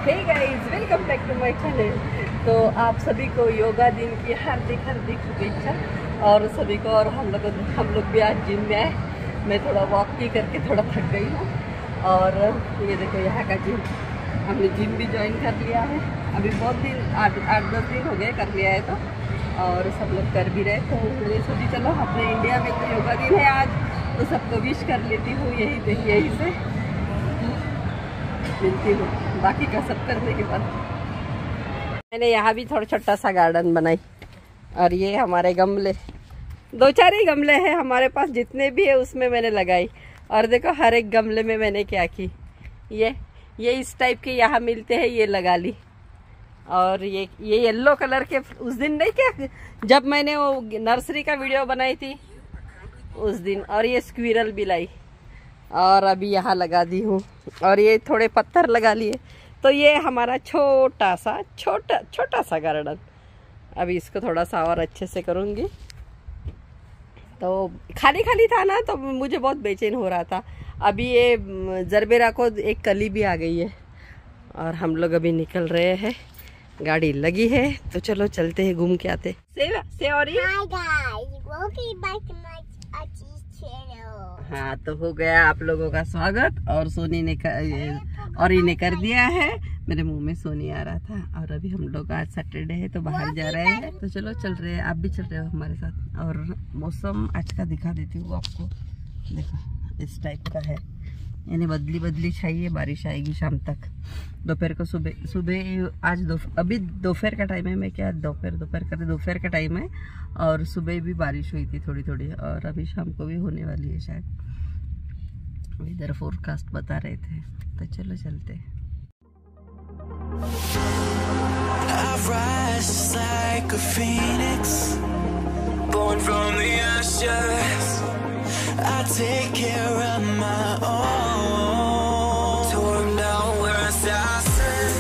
Hey guys, welcome back to my channel. तो आप सभी को योगा दिन की हार्दिक शुभेच्छा और सभी को। और हम लोग भी आज जिम में आए। मैं थोड़ा वॉक की करके थोड़ा थक गई हूँ। और ये देखो यहाँ का जिम, हमने जिम भी ज्वाइन कर लिया है। अभी बहुत दिन 8-10 दिन हो गए कर लिया है तो, और सब लोग कर भी रहे। तो मैंने सोची चलो अपने इंडिया में तो योगा दिन है आज, तो सबको विश कर लेती हूँ यही से मिलती हूँ। बाकी का सब करने के बाद मैंने यहाँ भी थोड़ा छोटा सा गार्डन बनाई। और ये हमारे गमले, 2-4 ही गमले हैं हमारे पास, जितने भी है उसमें मैंने लगाई। और देखो हर एक गमले में मैंने क्या की, ये इस टाइप के यहाँ मिलते हैं, ये लगा ली। और ये येलो कलर के, उस दिन नहीं क्या जब मैंने वो नर्सरी का वीडियो बनाई थी उस दिन। और ये स्क्विरल भी लाई और अभी यहाँ लगा दी हूँ। और ये थोड़े पत्थर लगा लिए। तो ये हमारा छोटा सा गार्डन। अभी इसको थोड़ा सा और अच्छे से करूँगी। तो खाली था ना, तो मुझे बहुत बेचैन हो रहा था। अभी ये जरबेरा को एक कली भी आ गई है। और हम लोग अभी निकल रहे हैं, गाड़ी लगी है तो चलो चलते हैं, घूम के आते। हाँ, तो हो गया आप लोगों का स्वागत। और सोनी ने इन्हें कर दिया है। मेरे मुंह में सोनी आ रहा था। और अभी हम लोग आज सैटरडे है तो बाहर जा रहे हैं। तो चलो चल रहे हैं, आप भी चल रहे हो हमारे साथ। और मौसम आज का दिखा देती हूँ आपको। देखो इस टाइप का है, यानी बदली चाहिए, बारिश आएगी शाम तक। दोपहर को सुबह आज अभी दोपहर का टाइम है। मैं क्या दोपहर का टाइम है। और सुबह भी बारिश हुई थी थोड़ी। और अभी शाम को भी होने वाली है शायद, वेदर फोरकास्ट बता रहे थे। तो चलो चलते हैं। I rise like a phoenix, born from the ashes. I take care of my own. Torn down where I stand.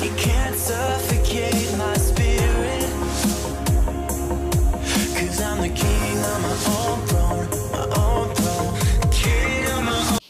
You can't suffocate my spirit, 'cause I'm the king of my own throne, king of my own.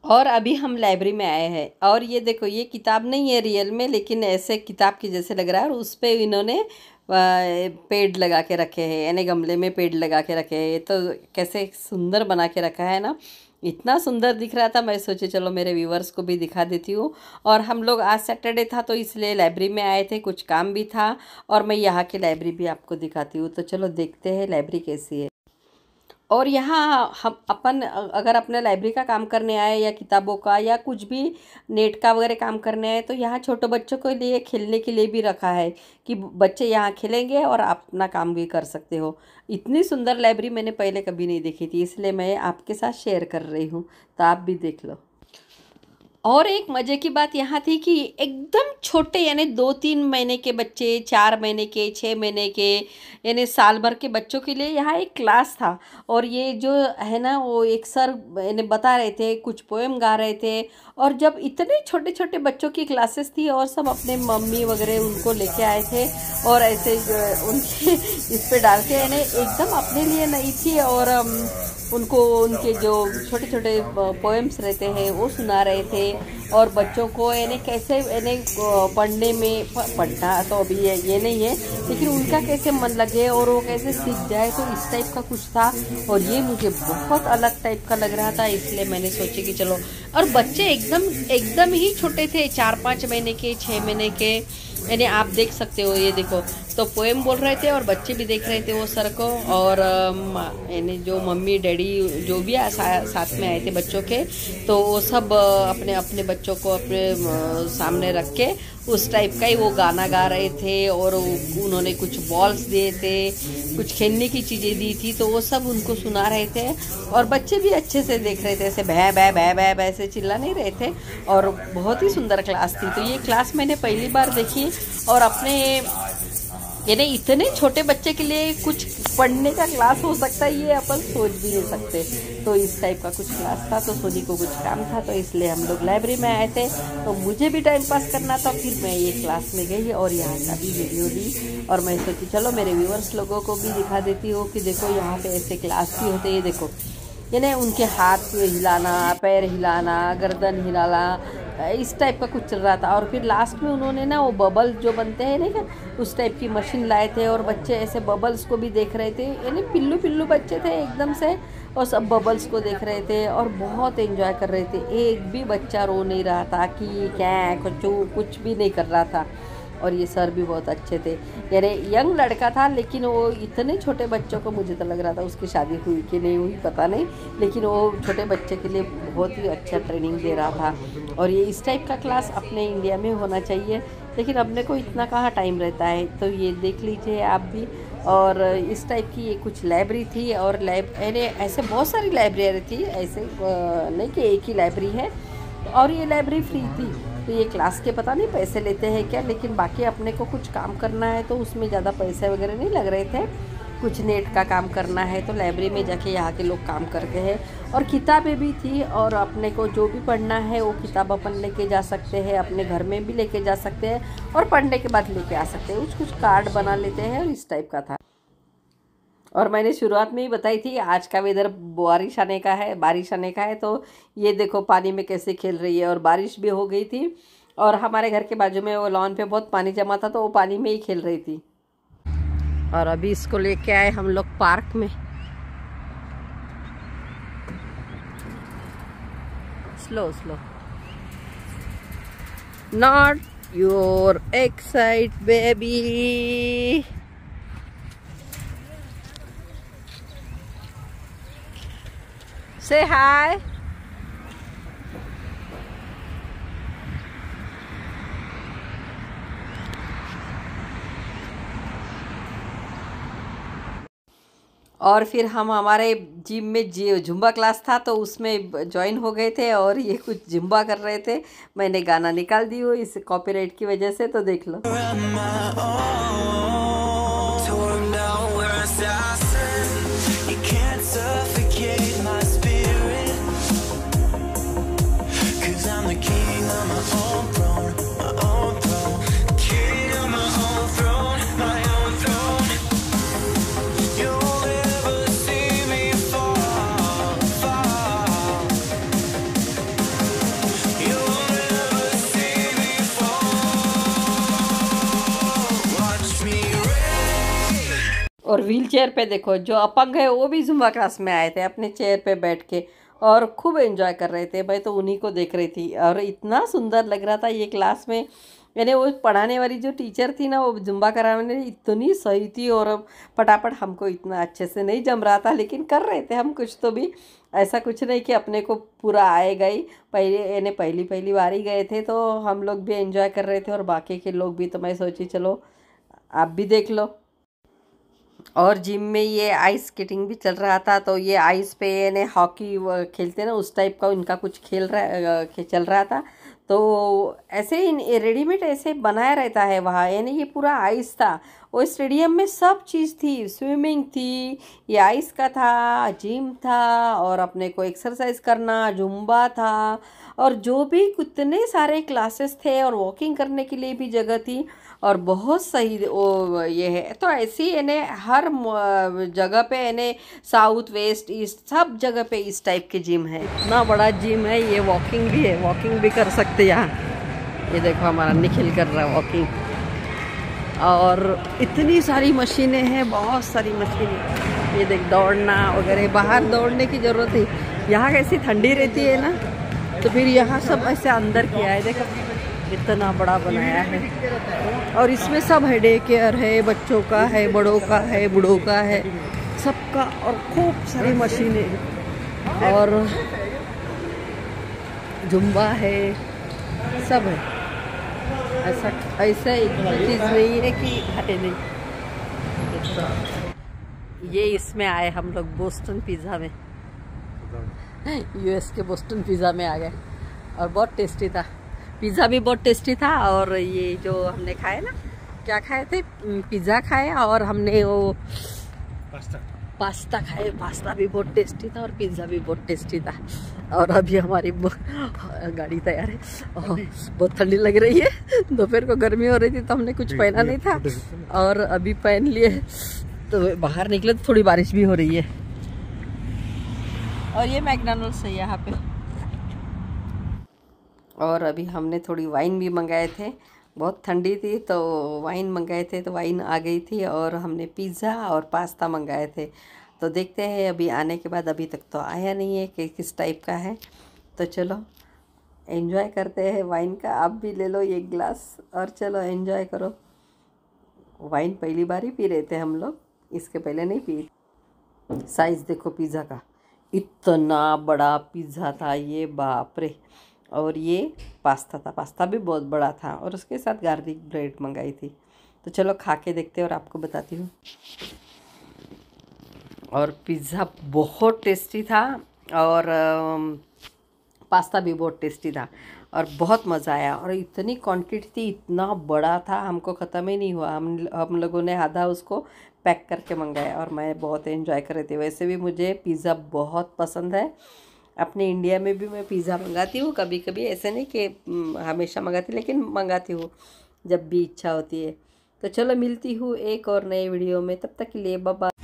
और अभी हम library में आए हैं। और ये देखो, ये किताब नहीं है रियल में, लेकिन ऐसे किताब के जैसे लग रहा है। और उस पे इन्होंने पेड़ लगा के रखे हैं, यानी गमले में पेड़ लगा के रखे हैं। तो कैसे सुंदर बना के रखा है ना, इतना सुंदर दिख रहा था। मैं सोचे चलो मेरे व्यूवर्स को भी दिखा देती हूँ। और हम लोग आज सैटरडे था तो इसलिए लाइब्रेरी में आए थे, कुछ काम भी था। और मैं यहाँ की लाइब्रेरी भी आपको दिखाती हूँ। तो चलो देखते हैं लाइब्रेरी कैसी है। और यहाँ हम अगर अपने लाइब्रेरी का काम करने आए, या किताबों का, या कुछ भी नेट का वगैरह काम करने आए, तो यहाँ छोटे बच्चों के लिए खेलने के लिए भी रखा है कि बच्चे यहाँ खेलेंगे और आप अपना काम भी कर सकते हो। इतनी सुंदर लाइब्रेरी मैंने पहले कभी नहीं देखी थी, इसलिए मैं आपके साथ शेयर कर रही हूँ। तो आप भी देख लो। और एक मज़े की बात यहाँ थी कि एकदम छोटे, यानी 2-3 महीने के बच्चे, 4 महीने के, 6 महीने के, यानी साल भर के बच्चों के लिए यहाँ एक क्लास था। और ये जो है ना, वो एक सर यानी बता रहे थे, कुछ पोएम गा रहे थे। और जब इतने छोटे बच्चों की क्लासेस थी, और सब अपने मम्मी वगैरह उनको लेके आए थे, और ऐसे उनके इस पे डाल के, यानी एकदम अपने लिए नहीं थी। और उनको उनके जो छोटे पोएम्स रहते हैं वो सुना रहे थे। और बच्चों को यानी कैसे, यानी पढ़ना तो अभी ये नहीं है, लेकिन उनका कैसे मन लगे और वो कैसे सीख जाए, तो इस टाइप का कुछ था। और ये मुझे बहुत अलग टाइप का लग रहा था, इसलिए मैंने सोचा कि चलो। और बच्चे एकदम ही छोटे थे, 4-5 महीने के, 6 महीने के, यानी आप देख सकते हो। ये देखो, तो पोएम बोल रहे थे और बच्चे भी देख रहे थे वो सर को। और यानी जो मम्मी डैडी जो भी साथ में आए थे बच्चों के, तो वो सब अपने बच्चों को अपने सामने रख के उस टाइप का ही वो गाना गा रहे थे। और उन्होंने कुछ बॉल्स दिए थे, कुछ खेलने की चीज़ें दी थी, तो वो सब उनको सुना रहे थे। और बच्चे भी अच्छे से देख रहे थे, ऐसे भै भै भै भै भै ऐसे चिल्ला नहीं रहे थे। और बहुत ही सुंदर क्लास थी। तो ये क्लास मैंने पहली बार देखी। और अपने यानी इतने छोटे बच्चे के लिए कुछ पढ़ने का क्लास हो सकता है, ये अपन सोच भी नहीं सकते। तो इस टाइप का कुछ क्लास था। तो सोनी को कुछ काम था, तो इसलिए हम लोग लाइब्रेरी में आए थे। तो मुझे भी टाइम पास करना था, फिर मैं ये क्लास में गई और यहाँ का भी वीडियो ली। और मैं सोची चलो मेरे व्यूअर्स लोगों को भी दिखा देती हूँ कि देखो यहाँ पे ऐसे क्लास भी होते हैं। देखो यानी उनके हाथ हिलाना, पैर हिलाना, गर्दन हिलाना, इस टाइप का कुछ चल रहा था। और फिर लास्ट में उन्होंने ना वो बबल जो बनते हैं नहीं क्या, उस टाइप की मशीन लाए थे और बच्चे ऐसे बबल्स को भी देख रहे थे, यानी पिल्लू पिल्लू बच्चे थे एकदम से, और सब बबल्स को देख रहे थे और बहुत एंजॉय कर रहे थे। एक भी बच्चा रो नहीं रहा था कि क्या कुछ भी नहीं कर रहा था। और ये सर भी बहुत अच्छे थे, यानी यंग लड़का था, लेकिन वो इतने छोटे बच्चों को, मुझे तो लग रहा था उसकी शादी हुई कि नहीं हुई पता नहीं, लेकिन वो छोटे बच्चे के लिए बहुत ही अच्छा ट्रेनिंग दे रहा था। और ये इस टाइप का क्लास अपने इंडिया में होना चाहिए, लेकिन अपने को इतना कहाँ टाइम रहता है। तो ये देख लीजिए आप भी। और इस टाइप की ये कुछ लाइब्रेरी थी, और ऐसे बहुत सारी लाइब्रेरी थी, ऐसे नहीं कि एक ही लाइब्रेरी है। और ये लाइब्रेरी फ्री थी, तो ये क्लास के पता नहीं पैसे लेते हैं क्या, लेकिन बाकी अपने को कुछ काम करना है तो उसमें ज़्यादा पैसे वगैरह नहीं लग रहे थे। कुछ नेट का काम करना है तो लाइब्रेरी में जाके यहाँ के लोग काम करते हैं। और किताबें भी थी, और अपने को जो भी पढ़ना है वो किताब अपन लेके जा सकते हैं, अपने घर में भी लेके जा सकते हैं, और पढ़ने के बाद लेके आ सकते हैं। कुछ कार्ड बना लेते हैं, और इस टाइप का था। और मैंने शुरुआत में ही बताई थी आज का वेदर बारिश आने का है, तो ये देखो पानी में कैसे खेल रही है। और बारिश भी हो गई थी, और हमारे घर के बाजू में वो लॉन पे बहुत पानी जमा था, तो वो पानी में ही खेल रही थी। और अभी इसको लेके आए हम लोग पार्क में। Slow slow, not your excite baby. Say hi. और फिर हम हमारे जिम में जुम्बा क्लास था, तो उसमें ज्वाइन हो गए थे, और ये कुछ जुम्बा कर रहे थे। मैंने गाना निकाल दी हो इस कॉपीराइट की वजह से, तो देख लो। और व्हील चेयर पे देखो, जो अपंग है वो भी जुम्बा क्लास में आए थे अपने चेयर पे बैठ के, और खूब एंजॉय कर रहे थे। मैं तो उन्हीं को देख रही थी, और इतना सुंदर लग रहा था ये क्लास में। यानी वो पढ़ाने वाली जो टीचर थी ना, वो जुम्बा कराने इतनी सही थी, और फटाफट हमको इतना अच्छे से नहीं जम रहा था, लेकिन कर रहे थे हम कुछ तो भी। ऐसा कुछ नहीं कि अपने को पूरा आएगा ही। पहली बार ही गए थे, तो हम लोग भी एंजॉय कर रहे थे, और बाकी के लोग भी। तो मैं सोची चलो आप भी देख लो। और जिम में ये आइस स्केटिंग भी चल रहा था, तो ये आइस पे यानी हॉकी खेलते ना, उस टाइप का इनका कुछ चल रहा था। तो ऐसे ही रेडीमेड ऐसे बनाया रहता है वहाँ, यानी ये पूरा आइस था। वो स्टेडियम में सब चीज़ थी, स्विमिंग थी, ये आइस का था, जिम था, और अपने को एक्सरसाइज करना, जुम्बा था, और जो भी कितने सारे क्लासेस थे, और वॉकिंग करने के लिए भी जगह थी, और बहुत सही वो ये है। तो ऐसी यानी हर जगह पे यानी साउथ वेस्ट ईस्ट सब जगह पे इस टाइप के जिम है। इतना बड़ा जिम है, ये वॉकिंग भी है, वॉकिंग भी कर सकते यहाँ। ये देखो हमारा निखिल कर रहा है वॉकिंग, और इतनी सारी मशीनें हैं, बहुत सारी मशीनें। ये देख दौड़ना वगैरह, बाहर दौड़ने की ज़रूरत है। यहाँ कैसी ठंडी रहती है ना, तो फिर यहाँ सब ऐसे अंदर किया है। देखो इतना बड़ा बनाया है, और इसमें सब है, डे केयर है, बच्चों का है, बड़ों का है, बूढ़ों का है, सबका। और खूब सारी मशीनें, और जुम्बा है, सब है। ऐसा एक चीज़ नहीं है कि हटे नहीं। ये इसमें आए हम लोग बोस्टन पिज़्ज़ा में, यूएस के बोस्टन पिज़्ज़ा में आ गए, और बहुत टेस्टी था। पिज़्ज़ा भी बहुत टेस्टी था, और ये जो हमने खाए ना, क्या खाए थे, पिज़्ज़ा खाए, और हमने वो पास्ता खाए। पास्ता भी बहुत टेस्टी था, और पिज़्ज़ा भी बहुत टेस्टी था। और अभी हमारी गाड़ी तैयार है, बहुत ठंडी लग रही है। दोपहर को गर्मी हो रही थी, तो हमने कुछ पहना नहीं था, और अभी पहन लिए, तो बाहर निकले तो थोड़ी बारिश भी हो रही है। और ये मैकडॉनल्ड्स है यहाँ पे। और अभी हमने थोड़ी वाइन भी मंगाए थे, बहुत ठंडी थी तो वाइन मंगाए थे, तो वाइन आ गई थी। और हमने पिज़्ज़ा और पास्ता मंगाए थे, तो देखते हैं अभी आने के बाद। अभी तक तो आया नहीं है कि किस टाइप का है, तो चलो एंजॉय करते हैं वाइन का। आप भी ले लो एक गिलास और चलो एंजॉय करो। वाइन पहली बार ही पी रहे थे हम लोग, इसके पहले नहीं पी। साइज़ देखो पिज़्ज़ा का, इतना बड़ा पिज़्ज़ा था ये, बाप रे। और ये पास्ता था, पास्ता भी बहुत बड़ा था, और उसके साथ गार्लिक ब्रेड मंगाई थी। तो चलो खा के देखते हैं और आपको बताती हूँ। और पिज़्ज़ा बहुत टेस्टी था, और पास्ता भी बहुत टेस्टी था, और बहुत मज़ा आया। और इतनी क्वांटिटी थी, इतना बड़ा था, हमको ख़त्म ही नहीं हुआ। हम लोगों ने आधा उसको पैक करके मंगाया, और मैं बहुत एंजॉय कर रही थी। वैसे भी मुझे पिज़्ज़ा बहुत पसंद है। अपने इंडिया में भी मैं पिज़्ज़ा मंगाती हूँ कभी कभी, ऐसे नहीं कि हमेशा मंगाती, लेकिन मंगाती हूँ जब भी इच्छा होती है। तो चलो मिलती हूँ एक और नए वीडियो में, तब तक के लिए बाय बाय।